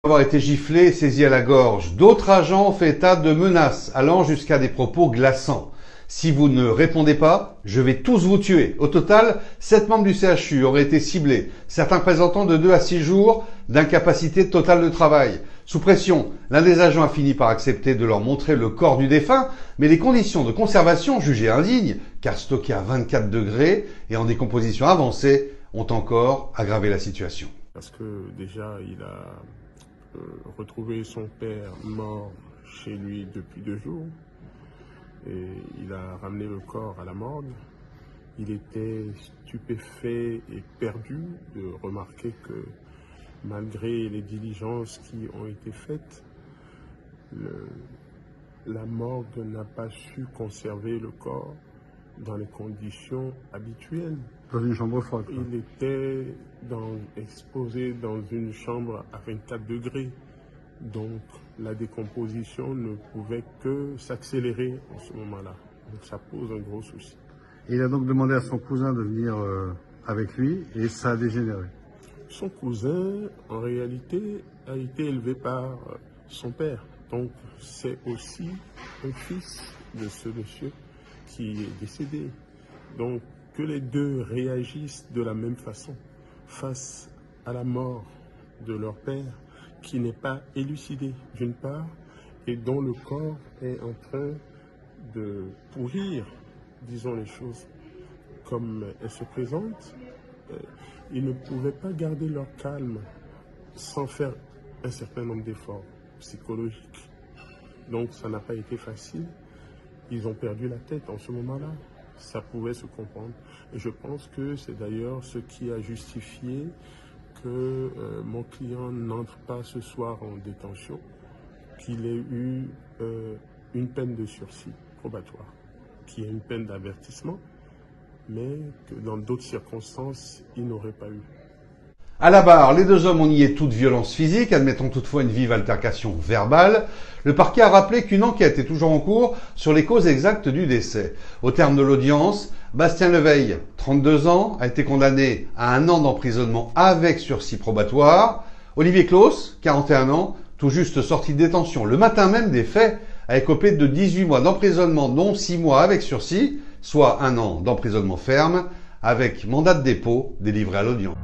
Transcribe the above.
Avoir été giflé et saisi à la gorge. D'autres agents ont fait état de menaces, allant jusqu'à des propos glaçants. Si vous ne répondez pas, je vais tous vous tuer. Au total, 7 membres du CHU auraient été ciblés, certains présentant de 2 à 6 jours d'incapacité totale de travail. Sous pression, l'un des agents a fini par accepter de leur montrer le corps du défunt, mais les conditions de conservation jugées indignes, car stocké à 24 degrés et en décomposition avancée, ont encore aggravé la situation. Parce que déjà, il a retrouvé son père mort chez lui depuis 2 jours et il a ramené le corps à la morgue. Il était stupéfait et perdu de remarquer que malgré les diligences qui ont été faites, la morgue n'a pas su conserver le corps dans les conditions habituelles. Dans une chambre froide. Il était exposé dans une chambre à 24 degrés. Donc la décomposition ne pouvait que s'accélérer en ce moment-là. Donc ça pose un gros souci. Il a donc demandé à son cousin de venir avec lui et ça a dégénéré. Son cousin, en réalité, a été élevé par son père. Donc c'est aussi un fils de ce monsieur qui est décédé. Donc que les deux réagissent de la même façon face à la mort de leur père, qui n'est pas élucidé d'une part, et dont le corps est en train de pourrir, disons les choses comme elles se présentent, ils ne pouvaient pas garder leur calme sans faire un certain nombre d'efforts psychologiques. Donc ça n'a pas été facile. Ils ont perdu la tête en ce moment-là. Ça pouvait se comprendre. Et je pense que c'est d'ailleurs ce qui a justifié que mon client n'entre pas ce soir en détention, qu'il ait eu une peine de sursis probatoire, qui est une peine d'avertissement, mais que dans d'autres circonstances, il n'aurait pas eu. À la barre, les 2 hommes ont nié toute violence physique, admettant toutefois une vive altercation verbale. Le parquet a rappelé qu'une enquête est toujours en cours sur les causes exactes du décès. Au terme de l'audience, Bastien Leveille, 32 ans, a été condamné à 1 an d'emprisonnement avec sursis probatoire. Olivier Claus, 41 ans, tout juste sorti de détention le matin même des faits, a écopé de 18 mois d'emprisonnement, dont 6 mois avec sursis, soit 1 an d'emprisonnement ferme, avec mandat de dépôt délivré à l'audience.